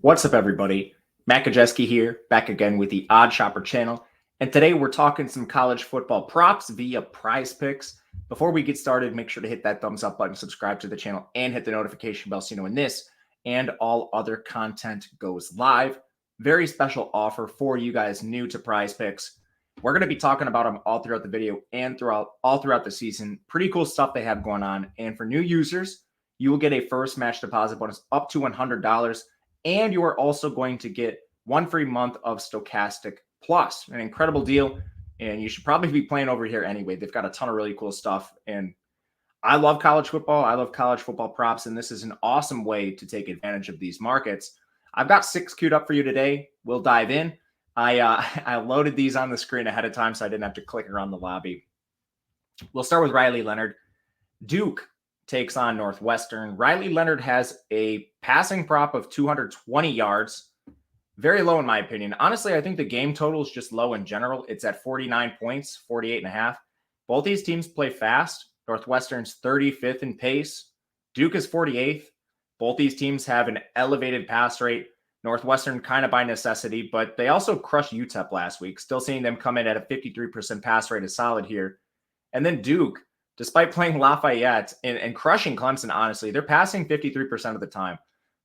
What's up, everybody? Matt Gajewski here, back again with the Odd Shopper channel. And today we're talking some college football props via PrizePicks. Before we get started, make sure to hit that thumbs up button, subscribe to the channel, and hit the notification bell so you know when this and all other content goes live. Very special offer for you guys new to PrizePicks. We're going to be talking about them all throughout the video and all throughout the season. Pretty cool stuff they have going on. And for new users, you will get a first match deposit bonus up to $100. And you are also going to get one free month of Stochastic Plus, an incredible deal. And you should probably be playing over here anyway. They've got a ton of really cool stuff. And I love college football. I love college football props. And this is an awesome way to take advantage of these markets. I've got 6 queued up for you today. We'll dive in. I loaded these on the screen ahead of time, so I didn't have to click around the lobby. We'll start with Riley Leonard. Duke takes on Northwestern. Riley Leonard has a passing prop of 220 yards. Very low in my opinion. Honestly, I think the game total is just low in general. It's at 49 points, 48.5. Both these teams play fast. Northwestern's 35th in pace. Duke is 48th. Both these teams have an elevated pass rate. Northwestern kind of by necessity, but they also crushed UTEP last week. Still seeing them come in at a 53% pass rate is solid here. And then Duke, despite playing Lafayette and crushing Clemson, honestly, they're passing 53% of the time.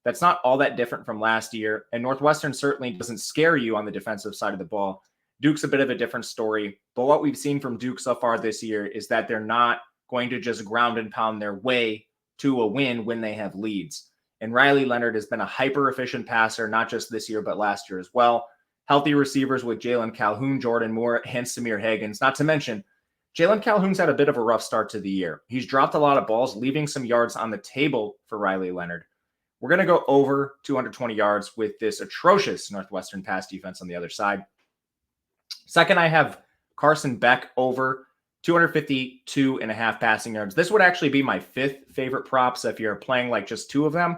That's not all that different from last year. And Northwestern certainly doesn't scare you on the defensive side of the ball. Duke's a bit of a different story. But what we've seen from Duke so far this year is that they're not going to just ground and pound their way to a win when they have leads. And Riley Leonard has been a hyper-efficient passer, not just this year, but last year as well. Healthy receivers with Jalen Calhoun, Jordan Moore, and Samir Higgins. Not to mention, Jalen Calhoun's had a bit of a rough start to the year. He's dropped a lot of balls, leaving some yards on the table for Riley Leonard. We're going to go over 220 yards with this atrocious Northwestern pass defense on the other side. Second, I have Carson Beck over 252.5 passing yards. This would actually be my 5th favorite prop. So if you're playing like just 2 of them,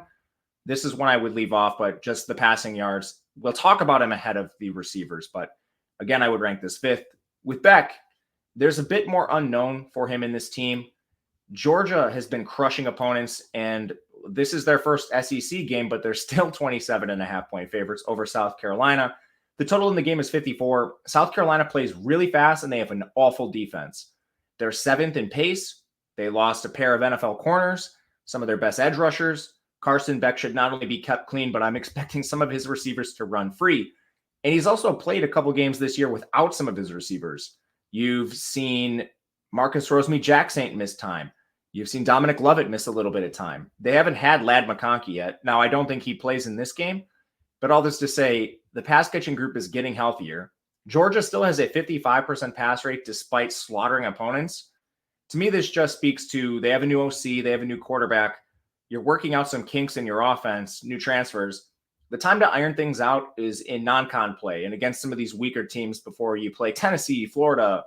this is one I would leave off, but just the passing yards. We'll talk about him ahead of the receivers, but again, I would rank this 5th. With Beck, there's a bit more unknown for him in this team. Georgia has been crushing opponents, and this is their first SEC game, but they're still 27.5-point favorites over South Carolina. The total in the game is 54. South Carolina plays really fast, and they have an awful defense. They're 7th in pace. They lost a pair of NFL corners, some of their best edge rushers. Carson Beck should not only be kept clean, but I'm expecting some of his receivers to run free. And he's also played a couple games this year without some of his receivers. You've seen Marcus Rosemy-Jacksaint miss time. You've seen Dominic Lovett miss a little bit of time. They haven't had Ladd McConkey yet. Now, I don't think he plays in this game, but all this to say, the pass catching group is getting healthier. Georgia still has a 55% pass rate despite slaughtering opponents. To me, this just speaks to they have a new OC, they have a new quarterback. You're working out some kinks in your offense, new transfers. The time to iron things out is in non-con play and against some of these weaker teams before you play Tennessee, Florida,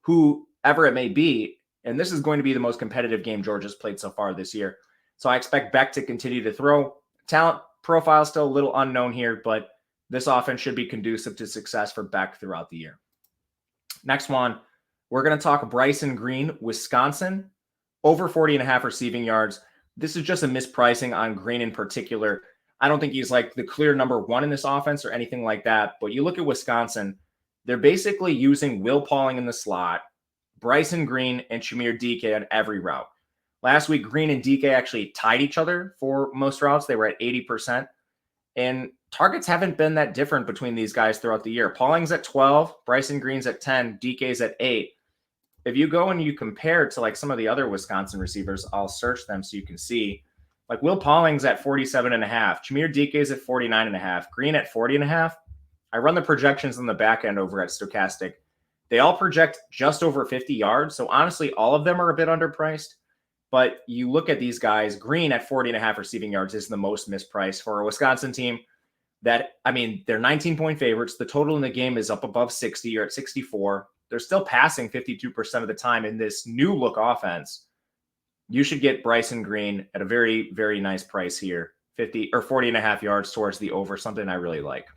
whoever it may be. And this is going to be the most competitive game Georgia's played so far this year. So I expect Beck to continue to throw. Talent profile still a little unknown here, but this offense should be conducive to success for Beck throughout the year. Next one, we're going to talk Bryson Green, Wisconsin, over 40.5 receiving yards. This is just a mispricing on Green in particular. I don't think he's like the clear number 1 in this offense or anything like that. But you look at Wisconsin, they're basically using Will Pauling in the slot, Bryson Green, and Shamir DK on every route. Last week, Green and DK actually tied each other for most routes. They were at 80%. And targets haven't been that different between these guys throughout the year. Pauling's at 12, Bryson Green's at 10, DK's at 8. If you go and you compare to like some of the other Wisconsin receivers, I'll search them so you can see. Like Will Pauling's at 47.5, Shamir DK's at 49.5, Green at 40.5. I run the projections on the back end over at Stochastic. They all project just over 50 yards. So honestly, all of them are a bit underpriced. But you look at these guys, Green at 40.5 receiving yards is the most mispriced for a Wisconsin team that, I mean, they're 19-point favorites. The total in the game is up above 60 or at 64. They're still passing 52% of the time in this new look offense. You should get Bryson Green at a very, very nice price here. 50 or 40.5 yards towards the over, something I really like.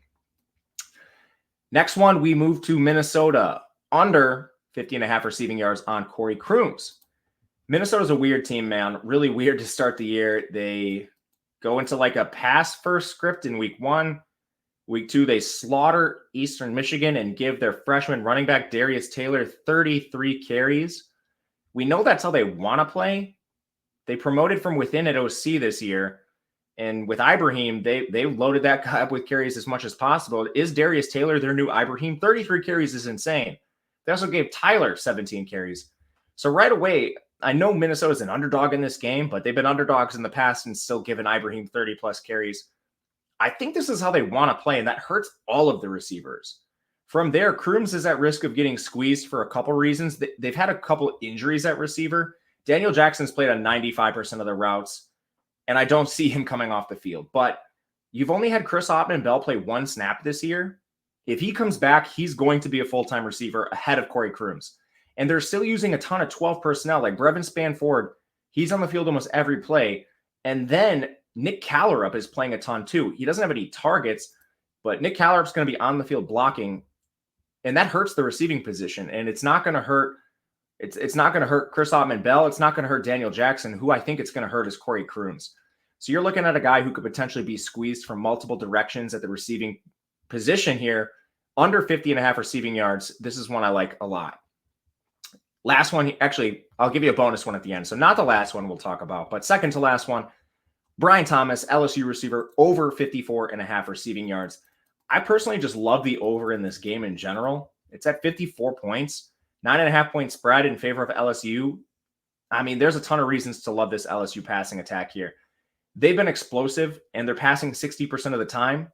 Next one, we move to Minnesota. Under 50.5 receiving yards on Corey Crooms. Minnesota's a weird team, man. Really weird to start the year. They go into like a pass first script in week 1. Week 2, they slaughter Eastern Michigan and give their freshman running back Darius Taylor 33 carries. We know that's how they want to play. They promoted from within at OC this year. And with Ibrahim, they loaded that guy up with carries as much as possible. Is Darius Taylor their new Ibrahim? 33 carries is insane. They also gave Tyler 17 carries. So right away, I know Minnesota's an underdog in this game, but they've been underdogs in the past and still given Ibrahim 30-plus carries. I think this is how they want to play, and that hurts all of the receivers. From there, Crooms is at risk of getting squeezed for a couple reasons. They've had a couple injuries at receiver. Daniel Jackson's played on 95% of the routes, and I don't see him coming off the field. But you've only had Chris Ottman-Bell play 1 snap this year. If he comes back, he's going to be a full-time receiver ahead of Corey Crooms. And they're still using a ton of 12 personnel. Like Brevin Spanford, he's on the field almost every play. And then Nick Callerup is playing a ton too. He doesn't have any targets, but Nick Callerup's going to be on the field blocking, and that hurts the receiving position. And it's not going to hurt. It's not going to hurt Chris Ottman-Bell. It's not going to hurt Daniel Jackson. Who I think it's going to hurt is Corey Crooms. So you're looking at a guy who could potentially be squeezed from multiple directions at the receiving position here. Under 50.5 receiving yards. This is one I like a lot. Last one, actually, I'll give you a bonus one at the end. So not the last one we'll talk about, but second to last one. Brian Thomas, LSU receiver, over 54.5 receiving yards. I personally just love the over in this game in general. It's at 54 points, 9.5-point spread in favor of LSU. I mean, there's a ton of reasons to love this LSU passing attack here. They've been explosive, and they're passing 60% of the time.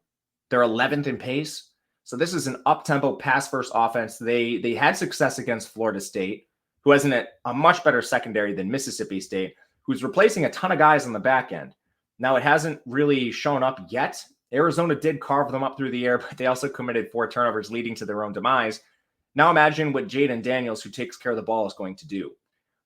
They're 11th in pace. So this is an up-tempo, pass-first offense. They had success against Florida State, who has a much better secondary than Mississippi State, who's replacing a ton of guys on the back end. Now, it hasn't really shown up yet. Arizona did carve them up through the air, but they also committed 4 turnovers, leading to their own demise. Now imagine what Jaden Daniels, who takes care of the ball, is going to do.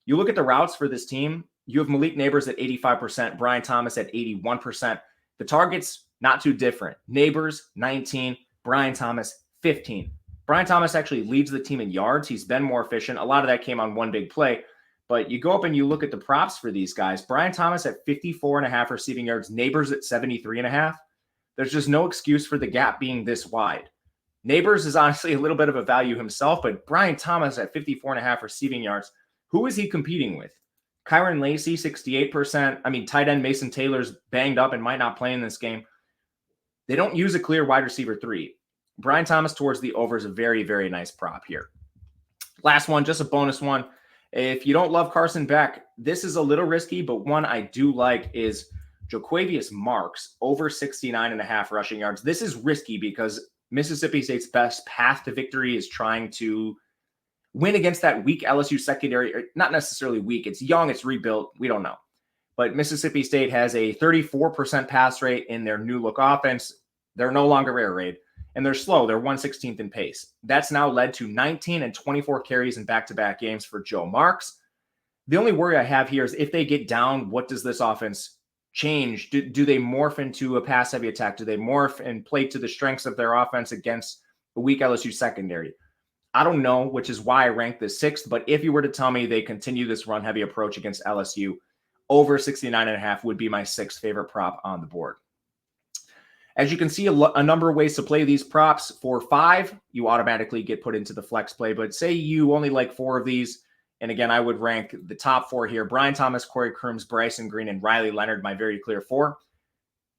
You look at the routes for this team. You have Malik Neighbors at 85%, Brian Thomas at 81%. The targets, not too different. Neighbors, 19, Brian Thomas, 15. Brian Thomas actually leads the team in yards. He's been more efficient. A lot of that came on one big play. But you go up and you look at the props for these guys. Brian Thomas at 54.5 receiving yards, Neighbors at 73.5. There's just no excuse for the gap being this wide. Neighbors is honestly a little bit of a value himself, but Brian Thomas at 54.5 receiving yards, who is he competing with? Kyron Lacey, 68%. I mean, tight end Mason Taylor's banged up and might not play in this game. They don't use a clear wide receiver 3. Brian Thomas towards the over is a very, very nice prop here. Last one, just a bonus one. If you don't love Carson Beck, this is a little risky, but one I do like is Jo'quavious Marks, over 69.5 rushing yards. This is risky because Mississippi State's best path to victory is trying to win against that weak LSU secondary. Not necessarily weak. It's young. It's rebuilt. We don't know. But Mississippi State has a 34% pass rate in their new look offense. They're no longer air raid, and they're slow. They're 116th in pace. That's now led to 19 and 24 carries in back-to-back games for Joe Marks. The only worry I have here is if they get down, what does this offense change? Do they morph into a pass-heavy attack? Do they morph and play to the strengths of their offense against a weak LSU secondary? I don't know, which is why I ranked this 6th. But if you were to tell me they continue this run-heavy approach against LSU, over 69.5 would be my 6th favorite prop on the board. As you can see, a number of ways to play these props. For 5, you automatically get put into the flex play. But say you only like 4 of these. And again, I would rank the top 4 here. Brian Thomas, Corey Crooms, Bryson Green, and Riley Leonard, my very clear 4.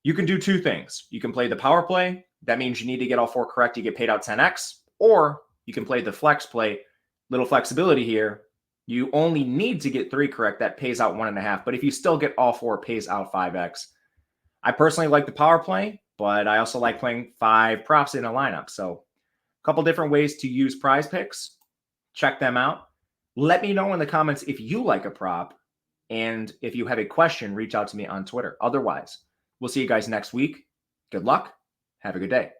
You can do 2 things. You can play the power play. That means you need to get all 4 correct. You get paid out 10x. Or you can play the flex play. Little flexibility here. You only need to get 3 correct. That pays out 1.5. But if you still get all 4, it pays out 5x. I personally like the power play, but I also like playing 5 props in a lineup. So a couple different ways to use PrizePicks. Check them out. Let me know in the comments if you like a prop. And if you have a question, reach out to me on Twitter. Otherwise, we'll see you guys next week. Good luck. Have a good day.